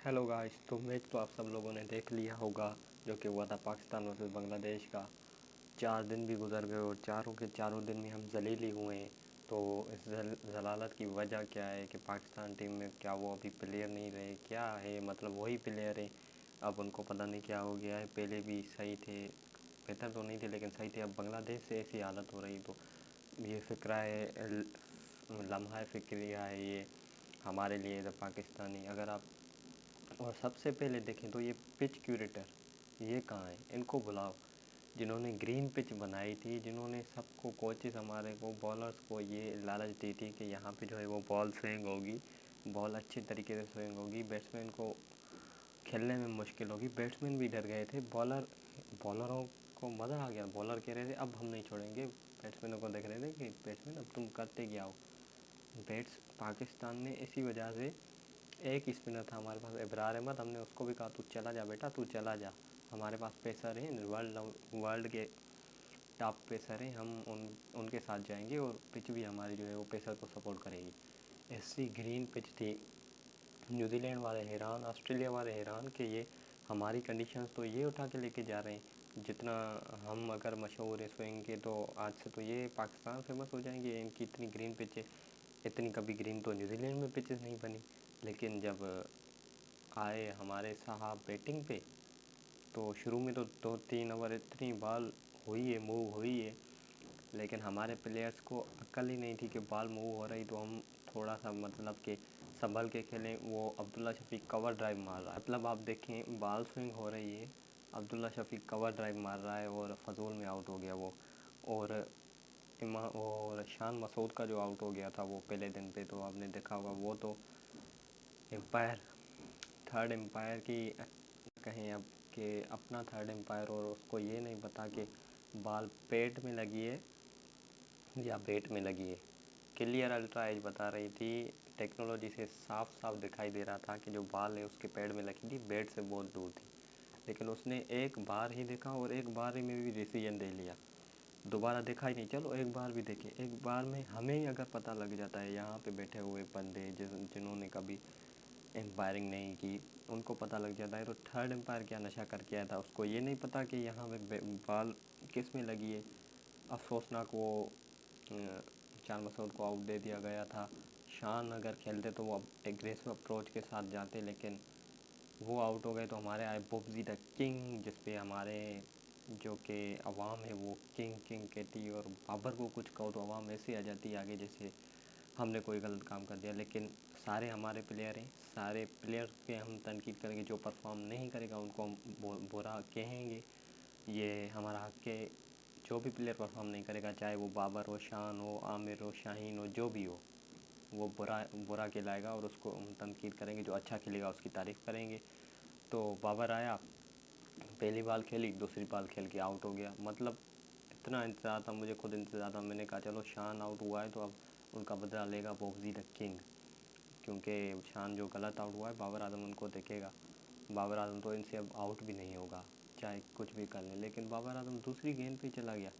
Hello guys. तो match तो आप सब लोगों ने देख लिया होगा जो कि हुआ था पाकिस्तान वर्सेस बांग्लादेश का। 4 दिन भी गुजर गए और चारों के चारों दिन में हम जलील ही हुए हैं। तो इस जलालत की वजह क्या है कि पाकिस्तान टीम में क्या वो अभी प्लेयर नहीं रहे, क्या है मतलब वही प्लेयर है। अब उनको पता नहीं क्या हो गया है, पहले भी सही थे, बेहतर तो नहीं थे लेकिन सही थे। अब बांग्लादेश से ऐसी हालत हो रही तो ये फ़िक्रा है, लम्हा फ़िक्रिया है ये हमारे लिए द पाकिस्तानी। अगर आप और सबसे पहले देखें तो ये पिच क्यूरेटर ये कहाँ है, इनको बुलाओ। जिन्होंने ग्रीन पिच बनाई थी, जिन्होंने सबको कोचेस हमारे को बॉलर्स को ये लालच दी थी कि यहाँ पे जो है वो बॉल स्विंग होगी, बॉल अच्छे तरीके से स्विंग होगी, बैट्समैन को खेलने में मुश्किल होगी। बैट्समैन भी डर गए थे, बॉलरों को मज़ा आ गया। बॉलर कह रहे थे अब हम नहीं छोड़ेंगे, बैट्समैनों को देख रहे थे कि बैट्समैन अब तुम करते क्या हो। बैट्स पाकिस्तान ने इसी वजह से, एक स्पिनर था हमारे पास इब्रार अहमद, हमने उसको भी कहा तू चला जा बेटा, तू चला जा, हमारे पास पेसर हैं, वर्ल्ड के टॉप पेसर हैं, हम उनके साथ जाएंगे और पिच भी हमारी जो है वो पेसर को सपोर्ट करेगी। ऐसी ग्रीन पिच थी, न्यूजीलैंड वाले हैरान, ऑस्ट्रेलिया वाले हैरान कि ये हमारी कंडीशंस तो ये उठा के लेके जा रहे हैं। जितना हम अगर मशहूर है स्विंग के तो आज से तो ये पाकिस्तान फेमस हो जाएंगे, इनकी इतनी ग्रीन पिच है। इतनी कभी ग्रीन तो न्यूजीलैंड में पिचेस नहीं बनी। लेकिन जब आए हमारे साहब बैटिंग पे तो शुरू में तो 2-3 ओवर इतनी बॉल हुई है, मूव हुई है, लेकिन हमारे प्लेयर्स को अक्ल ही नहीं थी कि बॉल मूव हो रही तो हम थोड़ा सा मतलब कि संभल के खेलें। वो अब्दुल्ला शफीक कवर ड्राइव मार रहा है, मतलब आप देखें बॉल स्विंग हो रही है, अब्दुल्ला शफीक कवर ड्राइव मार रहा है और फजूल में आउट हो गया वो। और शान मसूद का जो आउट हो गया था वो पहले दिन पे तो आपने देखा होगा, वो तो एम्पायर, थर्ड एम्पायर की कहें अब कि अपना थर्ड एम्पायर, और उसको ये नहीं पता कि बॉल पेट में लगी है या बैट में लगी है। क्लियर अल्ट्रा एज बता रही थी, टेक्नोलॉजी से साफ साफ दिखाई दे रहा था कि जो बॉल है उसके पैड में लगी थी, बैट से बहुत दूर थी। लेकिन उसने एक बार ही देखा और एक बार ही में भी डिसीजन दे लिया, दोबारा देखा ही नहीं। चलो एक बार भी देखे, एक बार में हमें ही अगर पता लग जाता है, यहाँ पे बैठे हुए बंदे जिन्होंने कभी एम्पायरिंग नहीं की उनको पता लग जाता है, तो थर्ड एम्पायर क्या नशा करके आया था, उसको ये नहीं पता कि यहाँ पे बॉल किस में लगी है। अफसोसनाक वो चार मसूद को आउट दे दिया गया था। शान अगर खेलते तो वो एग्रेसिव अप्रोच के साथ जाते, लेकिन वो आउट हो गए तो हमारे आए बुब्जी द किंग, जिस पे हमारे जो कि अवाम है वो किंग किंग कहती है, और बाबर को कुछ कहो तो अवाम ऐसे आ जाती है आगे जैसे हमने कोई गलत काम कर दिया। लेकिन सारे हमारे प्लेयर हैं, सारे प्लेयर के हम तनकीद करेंगे, जो परफॉर्म नहीं करेगा उनको हम बुरा कहेंगे। ये हमारा हक है, जो भी प्लेयर परफॉर्म नहीं करेगा, चाहे वो बाबर हो, शान हो, आमिर हो, शाहीन हो, जो भी हो, वो बुरा बुरा कहलाएगा और उसको हम तनकीद करेंगे। जो अच्छा खेलेगा उसकी तारीफ़ करेंगे। तो बाबर आया, पहली बॉल खेली, दूसरी बॉल खेल के आउट हो गया। मतलब इतना इंतज़ार था, मुझे खुद इंतज़ार था, मैंने कहा चलो शान आउट हुआ है तो अब उनका बदला लेगा बॉक्सी द किंग, क्योंकि शान जो गलत आउट हुआ है बाबर आजम उनको देखेगा। बाबर आजम तो इनसे अब आउट भी नहीं होगा चाहे कुछ भी कर ले। लेकिन बाबर आजम दूसरी गेंद पे चला गया,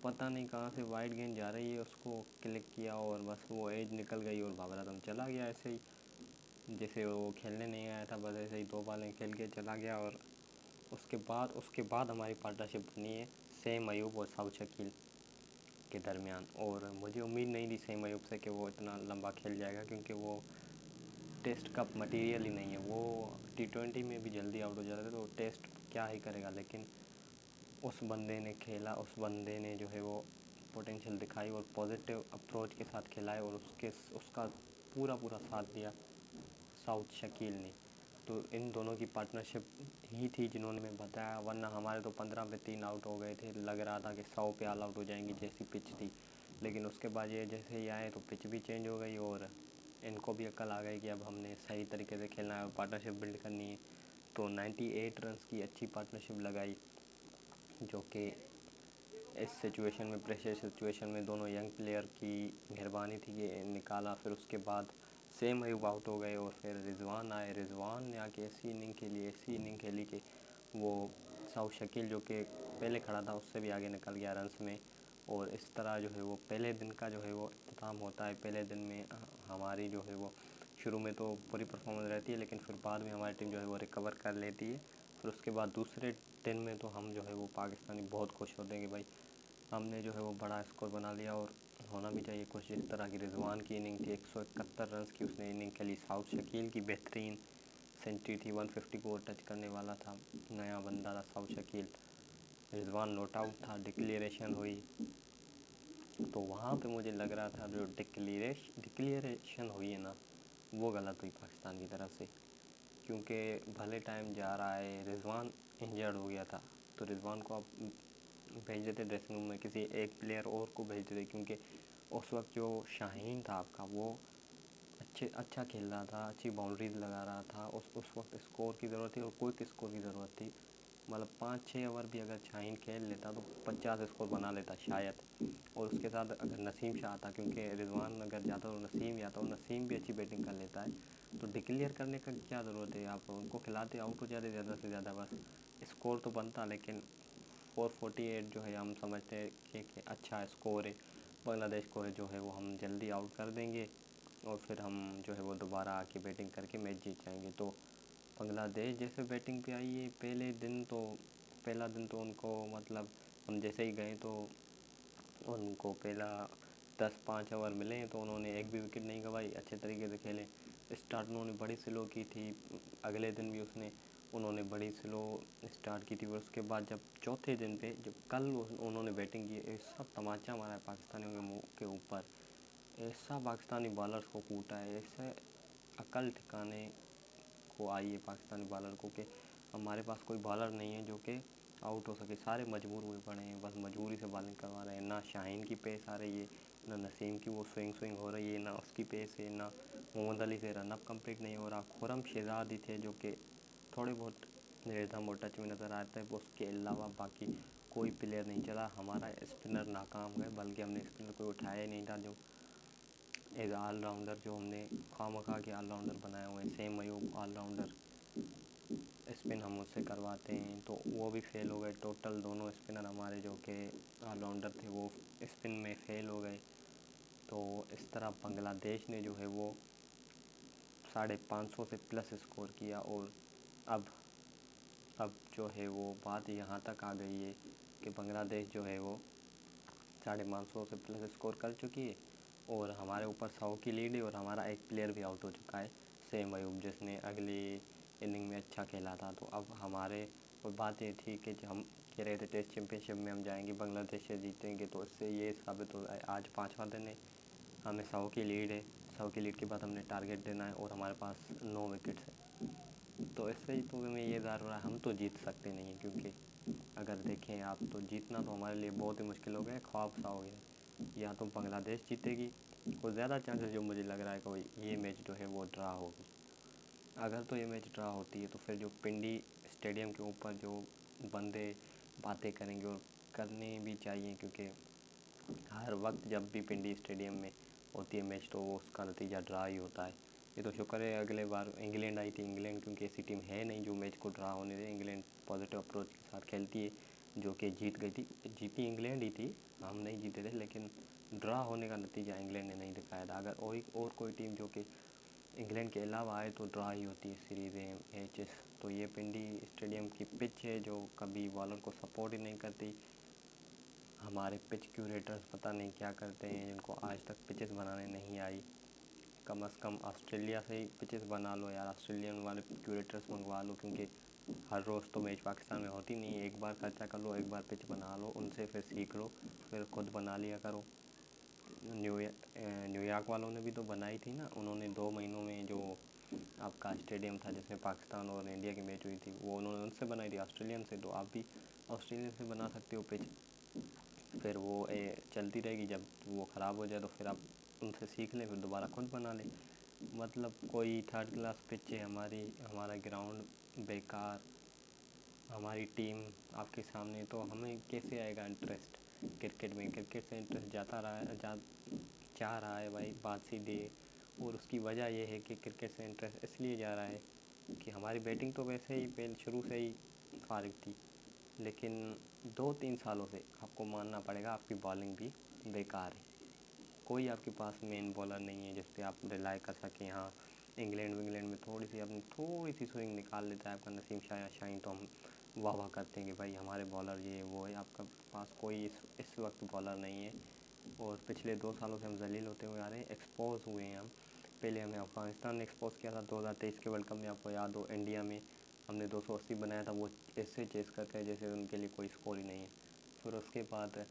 पता नहीं कहाँ से वाइड गेंद जा रही है, उसको क्लिक किया और बस वो एज निकल गई और बाबर आजम चला गया ऐसे ही, जैसे वो खेलने नहीं आया था, बस ऐसे ही 2 बॉलें खेल के चला गया। और उसके बाद हमारी पार्टनरशिप बनी है सेम अयूब और साउथ शकील के दरमियान। और मुझे उम्मीद नहीं थी सेम अयूब से कि वो इतना लंबा खेल जाएगा, क्योंकि वो टेस्ट का मटेरियल ही नहीं है। वो T20 में भी जल्दी आउट हो जाता है तो टेस्ट क्या ही करेगा। लेकिन उस बंदे ने खेला, उस बंदे ने जो है वो पोटेंशियल दिखाई और पॉजिटिव अप्रोच के साथ खेला है, और उसका पूरा पूरा साथ दिया साउथ शकील ने। तो इन दोनों की पार्टनरशिप ही थी जिन्होंने मैं बताया, वरना हमारे तो 15 पे 3 आउट हो गए थे, लग रहा था कि 100 पे ऑल आउट हो जाएंगी जैसी पिच थी। लेकिन उसके बाद ये जैसे ही आए तो पिच भी चेंज हो गई और इनको भी अक्ल आ गई कि अब हमने सही तरीके से खेलना है और पार्टनरशिप बिल्ड करनी है। तो 98 रन्स की अच्छी पार्टनरशिप लगाई, जो कि इस सिचुएशन में, प्रेशर सिचुएशन में दोनों यंग प्लेयर की मेहरबानी थी कि निकाला। फिर उसके बाद सेम अयूब आउट हो गए और फिर रिजवान आए, रिजवान ने आके ऐसी इनिंग खेली कि वो साउथ शकील जो कि पहले खड़ा था उससे भी आगे निकल गया रन्स में। और इस तरह जो है वो पहले दिन का जो है वो इख्तिताम होता है। पहले दिन में हमारी जो है वो शुरू में तो बुरी परफॉर्मेंस रहती है, लेकिन फिर बाद में हमारी टीम जो है वो रिकवर कर लेती है। फिर उसके बाद दूसरे दिन में तो हम जो है वो पाकिस्तानी बहुत खुश होते हैं कि भाई हमने जो है वो बड़ा स्कोर बना लिया। और होना भी चाहिए कुछ जिस तरह की रिजवान की इनिंग थी, 171 रन की उसने इनिंग खेली। साउथ शकील की बेहतरीन सेंचुरी थी, 150 को टच करने वाला था, नया बंदा था south Shakeel. Rizwan not out था, डिक्लेरेशन हुई, तो वहाँ पे मुझे लग रहा था जो डिक्लेरेशन हुई है ना, वो गलत हुई पाकिस्तान की तरफ से। क्योंकि भले टाइम जा रहा है, रिजवान इंजर्ड हो गया था, तो रिजवान को आप भेज देते ड्रेसिंग रूम में, किसी एक प्लेयर और को भेज देते। क्योंकि उस वक्त जो शाहीन था आपका, वो अच्छा खेल रहा था, अच्छी बाउंड्रीज लगा रहा था। उस वक्त स्कोर की ज़रूरत थी और क्विक स्कोर की ज़रूरत थी। मतलब 5-6 ओवर भी अगर शाहीन खेल लेता तो 50 स्कोर बना लेता शायद। और उसके साथ अगर नसीम शाह आता, क्योंकि रिजवान अगर जाता तो नसीम ही आता, और नसीम भी अच्छी बैटिंग कर लेता है, तो डिक्लेयर करने का क्या ज़रूरत है। आप उनको खिलाते, आउट हो जाते ज़्यादा से ज़्यादा, बस स्कोर तो बनता। लेकिन 448 जो है हम समझते हैं कि अच्छा स्कोर है, बांग्लादेश को जो है वो हम जल्दी आउट कर देंगे और फिर हम जो है वो दोबारा आके बैटिंग करके मैच जीत जाएंगे। तो बांग्लादेश जैसे बैटिंग पे आई है पहला दिन तो उनको मतलब हम जैसे ही गए तो उनको पहला 10-5 ओवर मिले, तो उन्होंने एक भी विकेट नहीं गंवाई, अच्छे तरीके से खेले। स्टार्ट उन्होंने बड़ी स्लो की थी, अगले दिन भी उन्होंने बड़ी स्लो स्टार्ट की थी। और उसके बाद जब चौथे दिन पे जब कल उन्होंने बैटिंग की, ऐसा तमाचा मारा है पाकिस्तानियों के मुँह के ऊपर, ऐसा पाकिस्तानी बॉलर्स को कूटा है, ऐसे अकल ठिकाने को आई है पाकिस्तानी बॉलर को कि हमारे पास कोई बॉलर नहीं है जो कि आउट हो सके। सारे मजबूर हुए पड़े हैं, बस मजबूरी से बॉलिंग करवा रहे हैं। ना शाहीन की पेस आ रही है, ना नसीम की वो स्विंग हो रही है, ना उसकी पेस है, ना मोहम्मद अली से रनअप कंप्लीट नहीं हो रहा। खुरम शहजाद ही थे जो कि थोड़े बहुत रिदम और टच में नज़र आते हैं, उसके अलावा बाकी कोई प्लेयर नहीं चला। हमारा स्पिनर नाकाम गए, बल्कि हमने स्पिनर कोई उठाया ही नहीं था। जो एज ऑलराउंडर जो हमने खामखा के ऑलराउंडर बनाए हुए हैं, सेम अयूब ऑलराउंडर, स्पिन हम उससे करवाते हैं तो वो भी फेल हो गए। टोटल दोनों स्पिनर हमारे जो कि ऑलराउंडर थे वो स्पिन में फेल हो गए। तो इस तरह बांग्लादेश ने जो है वो 550 से प्लस स्कोर किया। और अब जो है वो बात यहाँ तक आ गई है कि बांग्लादेश जो है वो 550 से प्लस स्कोर कर चुकी है और हमारे ऊपर 100 की लीड है। और हमारा एक प्लेयर भी आउट हो चुका है, सेम अयूब, जिसने अगली इनिंग में अच्छा खेला था। तो अब हमारे और बात ये थी कि जो हम कह रहे थे टेस्ट चैम्पियनशिप में हम जाएंगे, बांग्लादेश से जीतेंगे, तो इससे ये साबित हो आज 5वां दिन है, हमें 100 की लीड है। 100 की लीड के बाद हमने टारगेट देना है और हमारे पास 9 विकेट्स है। तो इससे ही तो हमें ये ज़ाहिर हो रहा है हम तो जीत सकते नहीं हैं। क्योंकि अगर देखें आप तो जीतना तो हमारे लिए बहुत ही मुश्किल हो गया है, ख्वाब सा हो गया है। या तो बांग्लादेश जीतेगी, और ज़्यादा चांसेस जो मुझे लग रहा है कि भाई ये मैच जो है वो ड्रा होगी। अगर तो ये मैच ड्रा होती है तो फिर जो पिंडी स्टेडियम के ऊपर जो बंदे बातें करेंगे, और करनी भी चाहिए, क्योंकि हर वक्त जब भी पिंडी स्टेडियम में होती है मैच तो वो उसका नतीजा ड्रा ही होता है। ये तो शुक्र है अगले बार इंग्लैंड आई थी, इंग्लैंड क्योंकि ऐसी टीम है नहीं जो मैच को ड्रा होने दे। इंग्लैंड पॉजिटिव अप्रोच के साथ खेलती है, जो कि जीत गई थी। जीती इंग्लैंड ही थी, हम नहीं जीते थे, लेकिन ड्रा होने का नतीजा इंग्लैंड ने नहीं दिखाया था। अगर और कोई टीम जो कि इंग्लैंड के अलावा आए तो ड्रा ही होती है सीरीज़ मैचेस। तो ये पिंडी स्टेडियम की पिच है जो कभी बॉलर को सपोर्ट ही नहीं करती। हमारे पिच क्यूरेटर्स पता नहीं क्या करते हैं, जिनको आज तक पिचेस बनाने नहीं आई। कम से कम ऑस्ट्रेलिया से ही पिचेस बना लो यार, ऑस्ट्रेलियन वाले क्यूरेटर्स मंगवा लो, क्योंकि हर रोज़ तो मैच पाकिस्तान में होती नहीं है। एक बार खर्चा कर लो, एक बार पिच बना लो, उनसे फिर सीख लो, फिर खुद बना लिया करो। न्यूयॉर्क वालों ने भी तो बनाई थी ना, उन्होंने 2 महीनों में जो आपका स्टेडियम था जिसमें पाकिस्तान और इंडिया की मैच हुई थी, वो उन्होंने उनसे बनाई थी, ऑस्ट्रेलियन से। तो आप भी ऑस्ट्रेलियन से बना सकते हो पिच, फिर वो चलती रहेगी। जब वो ख़राब हो जाए तो फिर आप उनसे सीख लें, फिर दोबारा खुद बना लें। मतलब कोई थर्ड क्लास पिच है हमारी, हमारा ग्राउंड बेकार, हमारी टीम आपके सामने, तो हमें कैसे आएगा इंटरेस्ट क्रिकेट में। क्रिकेट से इंटरेस्ट जाता रहा है, जा रहा है भाई, बात सीधी है। और उसकी वजह यह है कि क्रिकेट से इंटरेस्ट इसलिए जा रहा है कि हमारी बैटिंग तो वैसे ही पहले शुरू से ही फारिग थी, लेकिन 2-3 सालों से आपको मानना पड़ेगा आपकी बॉलिंग भी बेकार है। कोई आपके पास मेन बॉलर नहीं है जिस पे आप रिलाई कर सकें, हाँ इंग्लैंड विंग्लैंड में थोड़ी सी स्विंग निकाल लेता है आपका नसीम शाहीन, तो हम वाह वाह करते हैं कि भाई हमारे बॉलर ये वो है। आपका पास कोई इस वक्त बॉलर नहीं है, और पिछले 2 सालों से हम जलील होते हुए आ रहे हैं, एक्सपोज हुए हैं हम। पहले हमें अफ़गानिस्तान ने एक्सपोज किया था 2023 के वर्ल्ड कप में, आपको याद हो। इंडिया में हमने 280 बनाया था, वो ऐसे चेस करते हैं जैसे उनके लिए कोई स्कोर ही नहीं है। फिर उसके बाद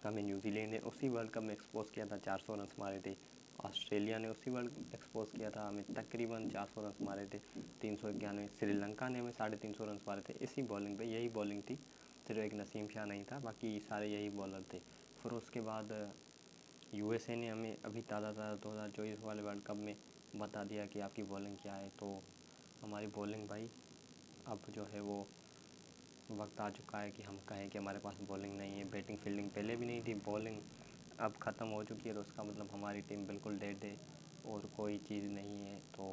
हमें न्यूजीलैंड ने उसी वर्ल्ड कप में एक्सपोज किया था, 400 रन मारे थे। ऑस्ट्रेलिया ने उसी वर्ल्ड एक्सपोज किया था, हमें तकरीबन 400 रन मारे थे, 391। श्रीलंका ने हमें 350 रन मारे थे इसी बॉलिंग पे, यही बॉलिंग थी, सिर्फ एक नसीम शाह नहीं था, बाकी सारे यही बॉलर थे। फिर उसके बाद यूएसए ने हमें अभी ताज़ा 2024 वाले वर्ल्ड कप में बता दिया कि आपकी बॉलिंग क्या है। तो हमारी बॉलिंग भाई अब जो है वो वक्त आ चुका है कि हम कहें कि हमारे पास बॉलिंग नहीं है। बैटिंग फील्डिंग पहले भी नहीं थी, बॉलिंग अब ख़त्म हो चुकी है, तो उसका मतलब हमारी टीम बिल्कुल डेड है और कोई चीज़ नहीं है। तो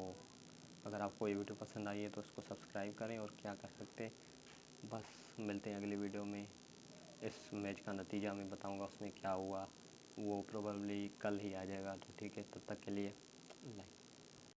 अगर आपको ये वीडियो पसंद आई है तो उसको सब्सक्राइब करें, और क्या कर सकते हैं, बस मिलते हैं अगली वीडियो में। इस मैच का नतीजा मैं बताऊंगा उसमें क्या हुआ, वो प्रोबेबली कल ही आ जाएगा। तो ठीक है, तब तक के लिए लाइक।